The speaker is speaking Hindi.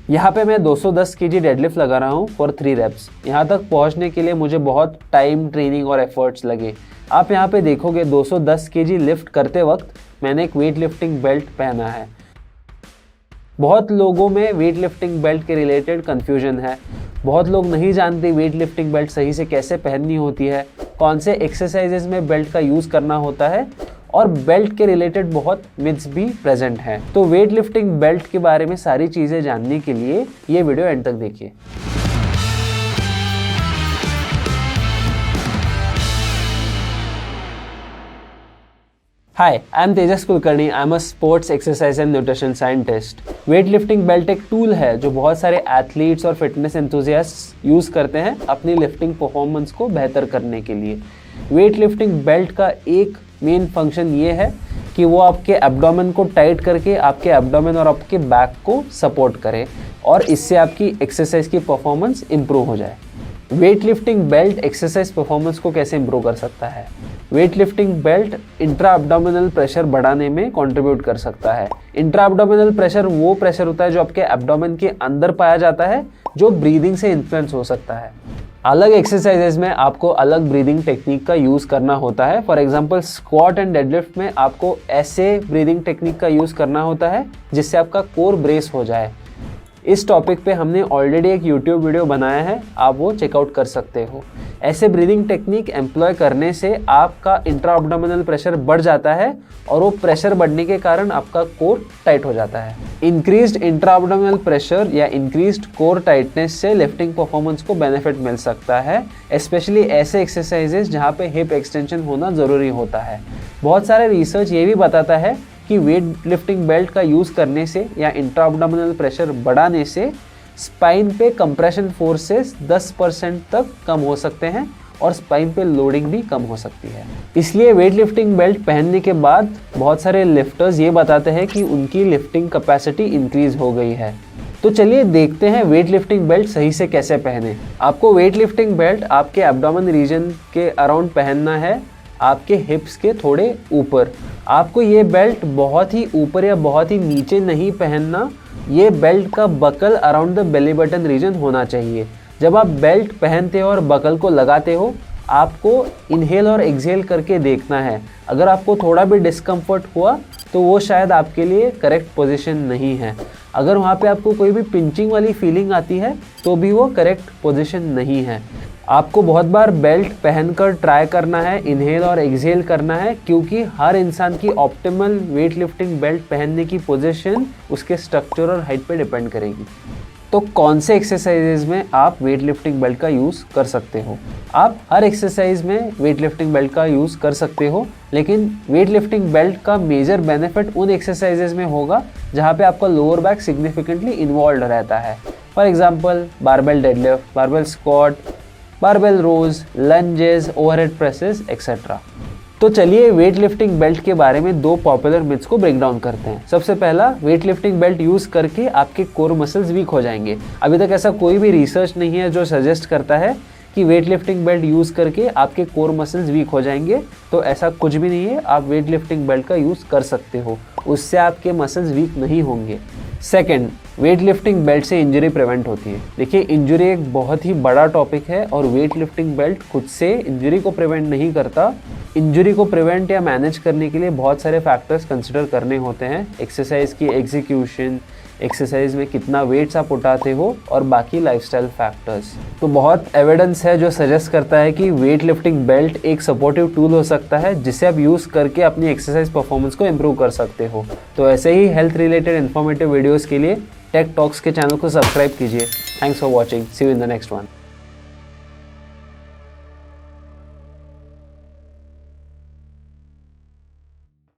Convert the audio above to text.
यहाँ पे मैं 210 केजी डेडलिफ्ट लगा रहा हूँ फॉर 3 रेप्स। यहाँ तक पहुँचने के लिए मुझे बहुत टाइम, ट्रेनिंग और एफर्ट्स लगे। आप यहाँ पे देखोगे 210 केजी लिफ्ट करते वक्त मैंने एक वेट लिफ्टिंग बेल्ट पहना है। बहुत लोगों में वेट लिफ्टिंग बेल्ट के रिलेटेड कन्फ्यूजन है। बहुत लोग नहीं जानते वेट लिफ्टिंग बेल्ट सही से कैसे पहननी होती है, कौन से एक्सरसाइजेज में बेल्ट का यूज़ करना होता है, और बेल्ट के रिलेटेड बहुत मिथ्स भी प्रेजेंट हैं। तो वेट लिफ्टिंग बेल्ट के बारे में सारी चीज़ें जानने के लिए ये वीडियो एंड तक देखिए। Hi, I am Tejas Kulkarni. I am a sports exercise and nutrition scientist. Wait lifting belt एक टूल है जो बहुत सारे एथलीट्स और फिटनेस एंथुसियास्ट्स यूज़ करते हैं अपनी लिफ्टिंग परफॉर्मेंस को बेहतर करने के लिए। वेट लिफ्टिंग बेल्ट का एक मेन फंक्शन ये है कि वो आपके एब्डोमेन को टाइट करके आपके एब्डोमेन और आपके बैक को सपोर्ट करे और इससे आपकी एक्सरसाइज की परफॉर्मेंस इम्प्रूव हो जाए। Wait lifting belt exercise performance को कैसे इम्प्रूव कर सकता है? Wait lifting belt intra abdominal pressure बढ़ाने में कंट्रीब्यूट कर सकता है। इंट्रा एब्डोमिनल प्रेशर वो प्रेशर होता है जो आपके एब्डोमेन के अंदर पाया जाता है, जो ब्रीदिंग से इन्फ्लुएंस हो सकता है। अलग एक्सरसाइजेज में आपको अलग ब्रीदिंग टेक्निक का यूज़ करना होता है। For example squat and deadlift में आपको ऐसे ब्रीदिंग टेक्निक का यूज़ करना होता है जिससे आपका कोर ब्रेस हो जाए। इस टॉपिक पे हमने ऑलरेडी एक YouTube वीडियो बनाया है, आप वो चेकआउट कर सकते हो। ऐसे ब्रीदिंग टेक्निक एम्प्लॉय करने से आपका इंट्रा एब्डोमिनल प्रेशर बढ़ जाता है और वो प्रेशर बढ़ने के कारण आपका कोर टाइट हो जाता है। इंक्रीज्ड इंट्रा एब्डोमिनल प्रेशर या इंक्रीज्ड कोर टाइटनेस से लिफ्टिंग परफॉर्मेंस को बेनिफिट मिल सकता है, स्पेशली ऐसे एक्सरसाइजेज जहाँ पे हिप एक्सटेंशन होना ज़रूरी होता है। बहुत सारे रिसर्च ये भी बताता है कि वेट लिफ्टिंग बेल्ट का यूज़ करने से या इंट्रा एब्डोमिनल प्रेशर बढ़ाने से स्पाइन पे कंप्रेशन फोर्सेस 10% तक कम हो सकते हैं और स्पाइन पे लोडिंग भी कम हो सकती है। इसलिए वेट लिफ्टिंग बेल्ट पहनने के बाद बहुत सारे लिफ्टर्स ये बताते हैं कि उनकी लिफ्टिंग कैपेसिटी इंक्रीज हो गई है। तो चलिए देखते हैं वेट लिफ्टिंग बेल्ट सही से कैसे पहने। आपको वेट लिफ्टिंग बेल्ट आपके एब्डोमेन रीजन के अराउंड पहनना है, आपके हिप्स के थोड़े ऊपर। आपको ये बेल्ट बहुत ही ऊपर या बहुत ही नीचे नहीं पहनना। ये बेल्ट का buckle around the belly button region होना चाहिए। जब आप बेल्ट पहनते हो और बकल को लगाते हो, आपको इनहेल और एक्सहेल करके देखना है। अगर आपको थोड़ा भी डिस्कम्फर्ट हुआ तो वो शायद आपके लिए करेक्ट पोजीशन नहीं है। अगर वहाँ पे आपको कोई भी पिंचिंग वाली फीलिंग आती है तो भी वो करेक्ट पोजीशन नहीं है। आपको बहुत बार बेल्ट पहनकर ट्राई करना है, इनहेल और एक्सहेल करना है, क्योंकि हर इंसान की ऑप्टिमल वेट लिफ्टिंग बेल्ट पहनने की पोजीशन उसके स्ट्रक्चर और हाइट पे डिपेंड करेगी। तो कौन से एक्सरसाइजेज में आप वेट लिफ्टिंग बेल्ट का यूज़ कर सकते हो? आप हर एक्सरसाइज में वेट लिफ्टिंग बेल्ट का यूज़ कर सकते हो, लेकिन वेट लिफ्टिंग बेल्ट का मेजर बेनिफिट उन एक्सरसाइजेज में होगा जहाँ पे आपका लोअर बैक सिग्निफिकेंटली इन्वॉल्व रहता है। For example barbell deadlift, barbell squat, barbell rows, lunges, overhead presses etcetera. तो चलिए वेट लिफ्टिंग बेल्ट के बारे में 2 पॉपुलर मिथ्स को ब्रेक डाउन करते हैं। सबसे पहला, वेट लिफ्टिंग बेल्ट यूज़ करके आपके कोर मसल्स वीक हो जाएंगे। अभी तक ऐसा कोई भी रिसर्च नहीं है जो सजेस्ट करता है कि वेट लिफ्टिंग बेल्ट यूज़ करके आपके कोर मसल्स वीक हो जाएंगे। तो ऐसा कुछ भी नहीं है, आप वेट लिफ्टिंग बेल्ट का यूज़ कर सकते हो, उससे आपके मसल्स वीक नहीं होंगे। सेकंड, वेट लिफ्टिंग बेल्ट से इंजरी प्रिवेंट होती है। देखिए, इंजरी एक बहुत ही बड़ा टॉपिक है और वेट लिफ्टिंग बेल्ट खुद से इंजरी को प्रिवेंट नहीं करता। इंजरी को प्रिवेंट या मैनेज करने के लिए बहुत सारे फैक्टर्स कंसिडर करने होते हैं। एक्सरसाइज की एग्जीक्यूशन, एक्सरसाइज में कितना वेट्स आप उठाते हो और बाकी लाइफस्टाइल फैक्टर्स। तो बहुत एविडेंस है जो सजेस्ट करता है कि वेट लिफ्टिंग बेल्ट एक सपोर्टिव टूल हो सकता है जिसे आप यूज़ करके अपनी एक्सरसाइज परफॉर्मेंस को इम्प्रूव कर सकते हो। तो ऐसे ही हेल्थ रिलेटेड इन्फॉर्मेटिव वीडियोज़ के लिए टेक टॉक्स के चैनल को सब्सक्राइब कीजिए। Thanks for watching, see you in the next one.